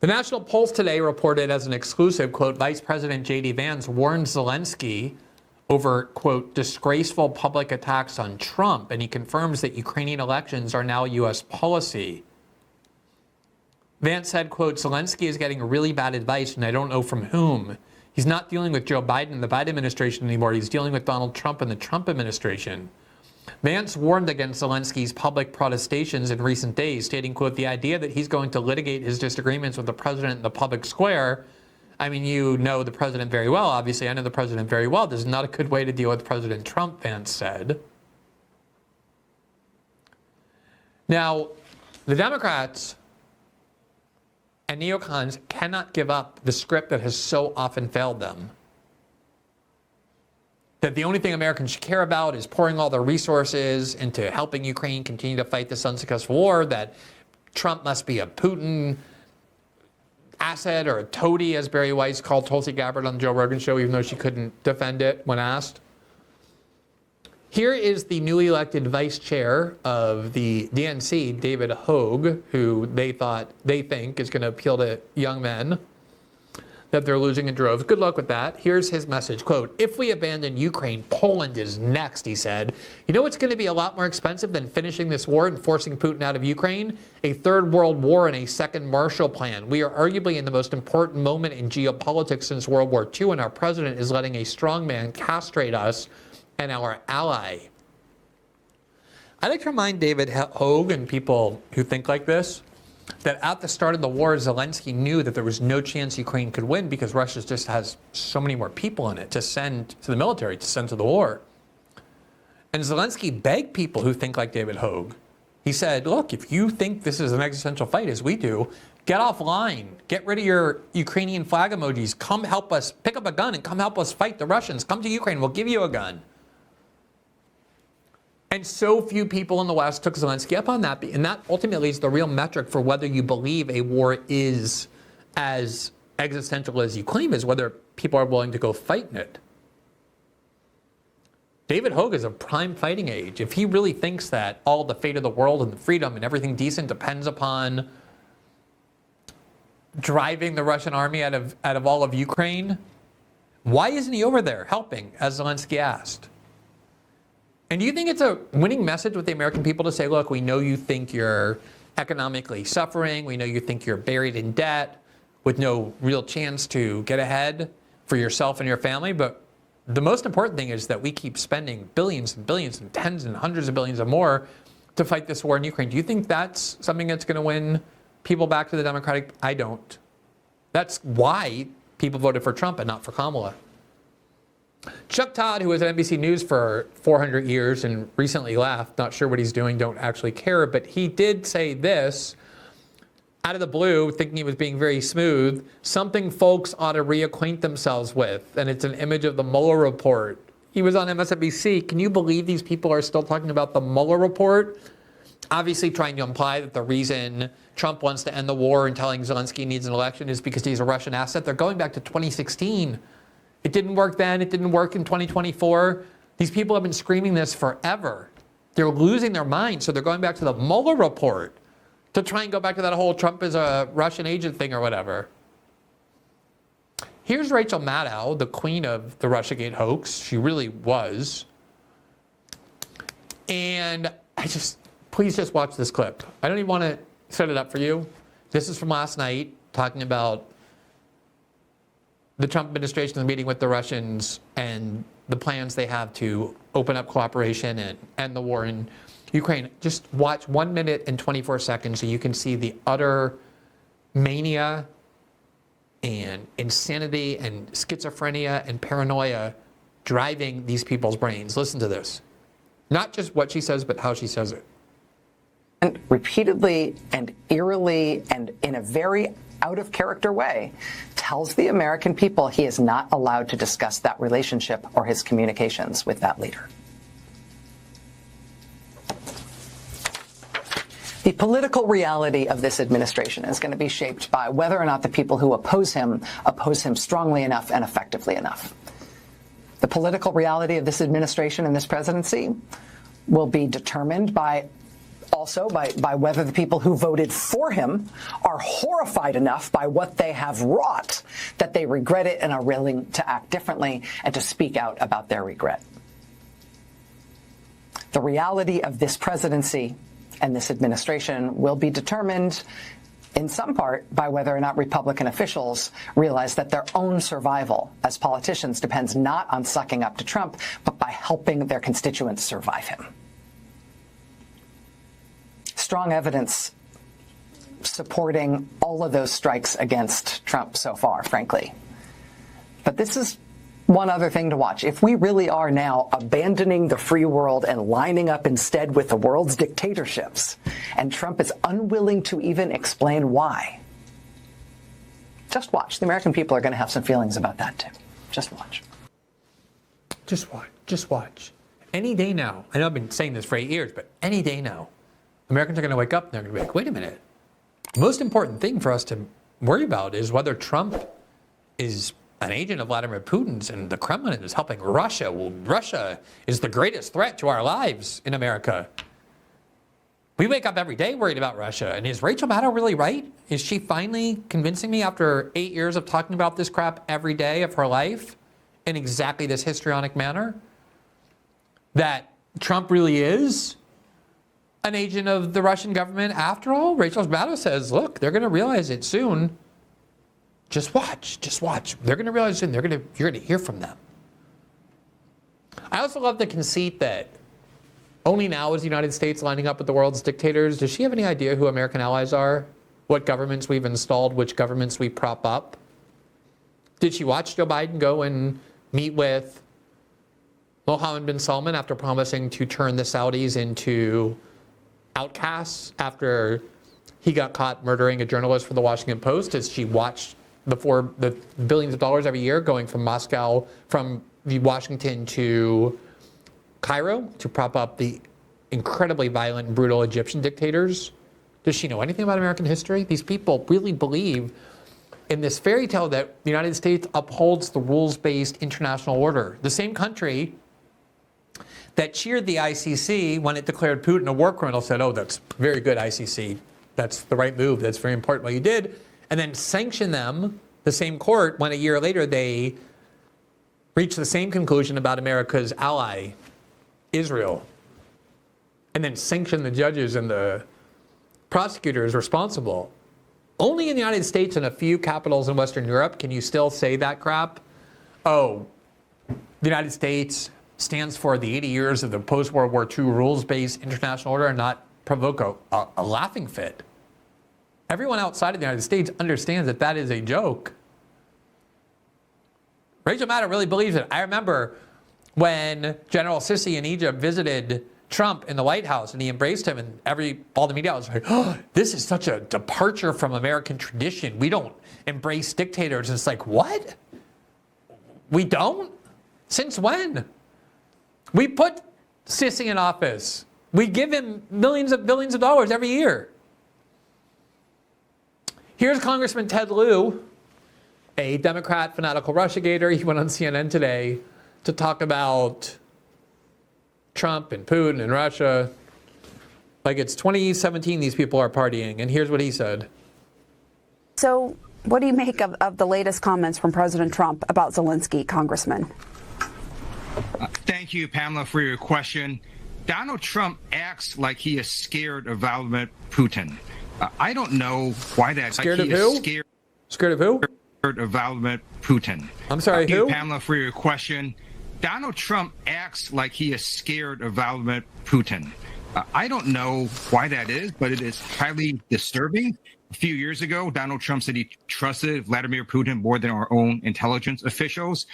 The National Pulse today reported as an exclusive, quote, Vice President J.D. Vance warned Zelensky over, quote, disgraceful public attacks on Trump, and he confirms that Ukrainian elections are now U.S. policy. Vance said, quote, Zelensky is getting really bad advice, and I don't know from whom. He's not dealing with Joe Biden and the Biden administration anymore. He's dealing with Donald Trump and the Trump administration. Vance warned against Zelensky's public protestations in recent days, stating, quote, the idea that he's going to litigate his disagreements with the president in the public square. I mean, you know the president very well. Obviously, I know the president very well. This is not a good way to deal with President Trump, Vance said. Now, the Democrats and neocons cannot give up the script that has so often failed them. That the only thing Americans should care about is pouring all their resources into helping Ukraine continue to fight this unsuccessful war, that Trump must be a Putin asset or a toady, as Barry Weiss called Tulsi Gabbard on the Joe Rogan show, even though she couldn't defend it when asked. Here is the newly elected vice chair of the DNC, David Hogg, who they think is going to appeal to young men that they're losing in droves. Good luck with that. Here's his message, quote, if we abandon Ukraine, Poland is next, he said. You know what's going to be a lot more expensive than finishing this war and forcing Putin out of Ukraine? A third world war and a second Marshall Plan. We are arguably in the most important moment in geopolitics since World War II, and our president is letting a strongman castrate us and our ally. I'd like to remind David Hogg and people who think like this that at the start of the war, Zelensky knew that there was no chance Ukraine could win because Russia just has so many more people in it to send to the military, to send to the war. And Zelensky begged people who think like David Hogg. He said, look, if you think this is an existential fight, as we do, get offline, get rid of your Ukrainian flag emojis, come help us, pick up a gun and come help us fight the Russians. Come to Ukraine, we'll give you a gun. And so few people in the West took Zelensky up on that. And that ultimately is the real metric for whether you believe a war is as existential as you claim, is whether people are willing to go fight in it. David Hogg is of prime fighting age. If he really thinks that all the fate of the world and the freedom and everything decent depends upon driving the Russian army out of all of Ukraine, why isn't he over there helping, as Zelensky asked? And do you think it's a winning message with the American people to say, look, we know you think you're economically suffering. We know you think you're buried in debt with no real chance to get ahead for yourself and your family. But the most important thing is that we keep spending billions and billions and tens and hundreds of billions and more to fight this war in Ukraine. Do you think that's something that's going to win people back to the Democratic? I don't. That's why people voted for Trump and not for Kamala. Chuck Todd, who was at NBC News for 400 years and recently left, not sure what he's doing, don't actually care, but he did say this out of the blue, thinking he was being very smooth, something folks ought to reacquaint themselves with, and it's an image of the Mueller report. He was on MSNBC. Can you believe these people are still talking about the Mueller report? Obviously trying to imply that the reason Trump wants to end the war and telling Zelensky he needs an election is because he's a Russian asset. They're going back to 2016. It didn't work then. It didn't work in 2024. These people have been screaming this forever. They're losing their minds. So they're going back to the Mueller report to try and go back to that whole Trump is a Russian agent thing or whatever. Here's Rachel Maddow, the queen of the Russiagate hoax. She really was. And please just watch this clip. I don't even want to set it up for you. This is from last night, talking about the Trump administration's meeting with the Russians and the plans they have to open up cooperation and end the war in Ukraine. Just watch 1 minute and 24 seconds so you can see the utter mania and insanity and schizophrenia and paranoia driving these people's brains. Listen to this. Not just what she says, but how she says it. And repeatedly and eerily and in a very out-of-character way tells the American people he is not allowed to discuss that relationship or his communications with that leader. The political reality of this administration is going to be shaped by whether or not the people who oppose him strongly enough and effectively enough. The political reality of this administration and this presidency will be determined by Also, by whether the people who voted for him are horrified enough by what they have wrought that they regret it and are willing to act differently and to speak out about their regret. The reality of this presidency and this administration will be determined in some part by whether or not Republican officials realize that their own survival as politicians depends not on sucking up to Trump, but by helping their constituents survive him. Strong evidence supporting all of those strikes against Trump so far, frankly. But this is one other thing to watch. If we really are now abandoning the free world and lining up instead with the world's dictatorships, and Trump is unwilling to even explain why, just watch. The American people are going to have some feelings about that too. Just watch. Just watch. Just watch. Any day now, I know I've been saying this for 8 years, but any day now, Americans are going to wake up and they're going to be like, wait a minute. The most important thing for us to worry about is whether Trump is an agent of Vladimir Putin's and the Kremlin is helping Russia. Well, Russia is the greatest threat to our lives in America. We wake up every day worried about Russia. And is Rachel Maddow really right? Is she finally convincing me after 8 years of talking about this crap every day of her life in exactly this histrionic manner that Trump really is an agent of the Russian government after all? Rachel Maddow says, look, they're going to realize it soon. Just watch. Just watch. They're going to realize soon. You're going to hear from them. I also love the conceit that only now is the United States lining up with the world's dictators. Does she have any idea who American allies are? What governments we've installed? Which governments we prop up? Did she watch Joe Biden go and meet with Mohammed bin Salman after promising to turn the Saudis into outcasts after he got caught murdering a journalist for the Washington Post? Has she watched the billions of dollars every year going from Washington to Cairo to prop up the incredibly violent and brutal Egyptian dictators? Does she know anything about American history? These people really believe in this fairy tale that the United States upholds the rules-based international order. The same country that cheered the ICC when it declared Putin a war criminal said, oh, that's very good, ICC. That's the right move. That's very important what you did. And then sanctioned them, the same court, when a year later they reached the same conclusion about America's ally, Israel. And then sanctioned the judges and the prosecutors responsible. Only in the United States and a few capitals in Western Europe can you still say that crap. Oh, the United States stands for the 80 years of the post-World War II rules-based international order and not provoke a laughing fit. Everyone outside of the United States understands that that is a joke. Rachel Maddow really believes it. I remember when General Sisi in Egypt visited Trump in the White House and he embraced him, and all the media was like, oh, this is such a departure from American tradition. We don't embrace dictators. And it's like, what? We don't? Since when? We put Sisi in office. We give him billions of dollars every year. Here's Congressman Ted Lieu, a Democrat fanatical Russiagator. He went on CNN today to talk about Trump and Putin and Russia. Like it's 2017, these people are partying. And here's what he said. So what do you make of the latest comments from President Trump about Zelensky, Congressman? Thank you, Pamela, for your question. Donald Trump acts like he is scared of Vladimir Putin. I don't know why that. Scared of who? Scared of who? Scared of Vladimir Putin. I'm sorry, Thank who? you, Pamela, for your question. Donald Trump acts like he is scared of Vladimir Putin. I don't know why that is, but it is highly disturbing. A few years ago, Donald Trump said he trusted Vladimir Putin more than our own intelligence officials.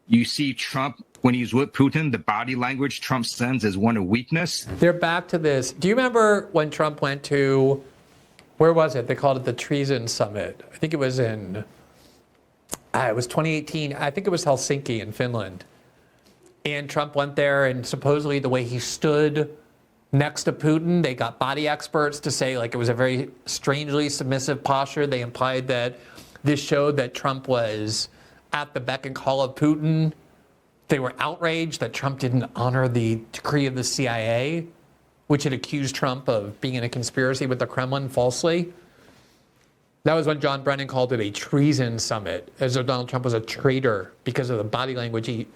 You see Trump, when he's with Putin, the body language Trump sends is one of weakness. They're back to this. Do you remember when Trump went to, where was it? They called it the Treason Summit. I think it was it was 2018. I think it was Helsinki in Finland. And Trump went there, and supposedly the way he stood next to Putin, they got body experts to say like it was a very strangely submissive posture. They implied that this showed that Trump was at the beck and call of Putin. They were outraged that Trump didn't honor the decree of the CIA. which had accused Trump of being in a conspiracy with the Kremlin falsely. That was when John Brennan called it a treason summit, as though Donald Trump was a traitor because of the body language.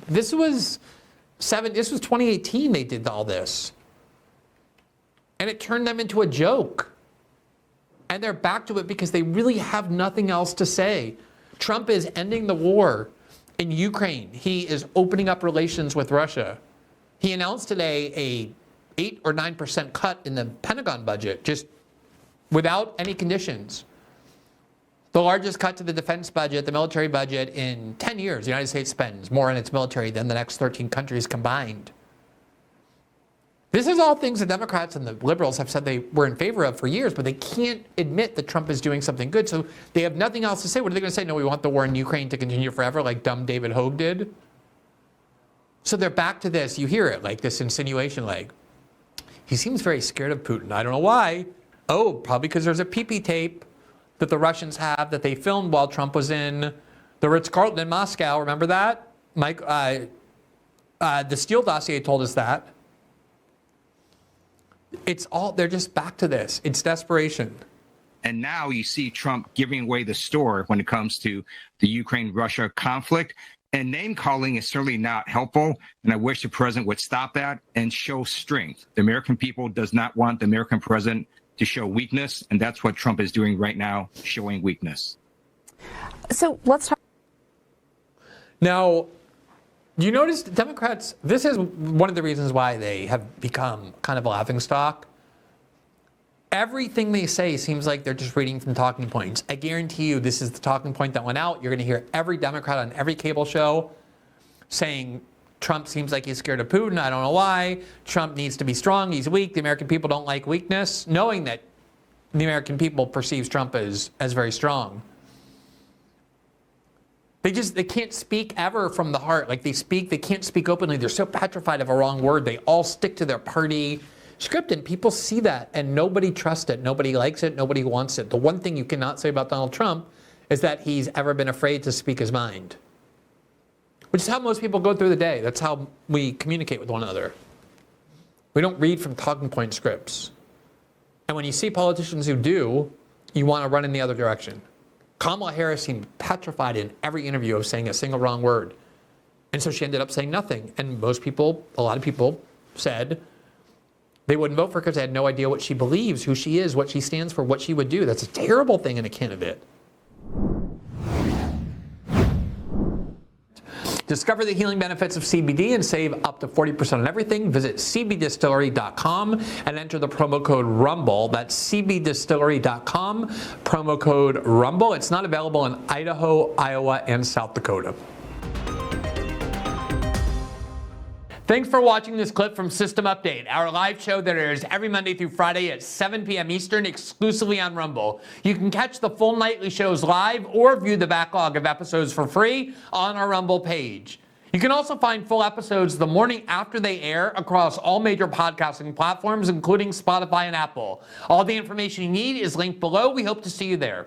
This was 2018 they did all this. And it turned them into a joke. And they're back to it because they really have nothing else to say. Trump is ending the war in Ukraine. He is opening up relations with Russia. He announced today a 8 or 9% cut in the Pentagon budget, just without any conditions. The largest cut to the defense budget, the military budget, in 10 years. The United States spends more on its military than the next 13 countries combined. This is all things the Democrats and the liberals have said they were in favor of for years, but they can't admit that Trump is doing something good, so they have nothing else to say. What are they going to say? No, we want the war in Ukraine to continue forever, like dumb David Hogg did? So they're back to this. You hear it, like this insinuation, like, he seems very scared of Putin. I don't know why. Oh, probably because there's a pee-pee tape that the Russians have that they filmed while Trump was in the Ritz-Carlton in Moscow. Remember that? Mike, the Steele dossier told us that. They're just back to this. It's desperation. And now you see Trump giving away the store when it comes to the Ukraine-Russia conflict. And name calling is certainly not helpful. And I wish the president would stop that and show strength. The American people does not want the American president to show weakness. And that's what Trump is doing right now, showing weakness. So let's talk. Now, you notice Democrats, this is one of the reasons why they have become kind of a laughingstock. Everything they say seems like they're just reading from talking points. I guarantee you this is the talking point that went out. You're going to hear every Democrat on every cable show saying Trump seems like he's scared of Putin. I don't know why. Trump needs to be strong. He's weak. The American people don't like weakness, knowing that the American people perceives Trump as very strong. They can't speak ever from the heart. Like they can't speak openly. They're so petrified of a wrong word. They all stick to their party script, and people see that, and nobody trusts it. Nobody likes it. Nobody wants it. The one thing you cannot say about Donald Trump is that he's ever been afraid to speak his mind, which is how most people go through the day. That's how we communicate with one another. We don't read from talking point scripts. And when you see politicians who do, you want to run in the other direction. Kamala Harris seemed petrified in every interview of saying a single wrong word. And so she ended up saying nothing. And a lot of people said they wouldn't vote for her because they had no idea what she believes, who she is, what she stands for, what she would do. That's a terrible thing in a candidate. Discover the healing benefits of CBD and save up to 40% on everything. Visit cbdistillery.com and enter the promo code RUMBLE. That's cbdistillery.com, promo code RUMBLE. It's not available in Idaho, Iowa, and South Dakota. Thanks for watching this clip from System Update, our live show that airs every Monday through Friday at 7 p.m. Eastern, exclusively on Rumble. You can catch the full nightly shows live or view the backlog of episodes for free on our Rumble page. You can also find full episodes the morning after they air across all major podcasting platforms, including Spotify and Apple. All the information you need is linked below. We hope to see you there.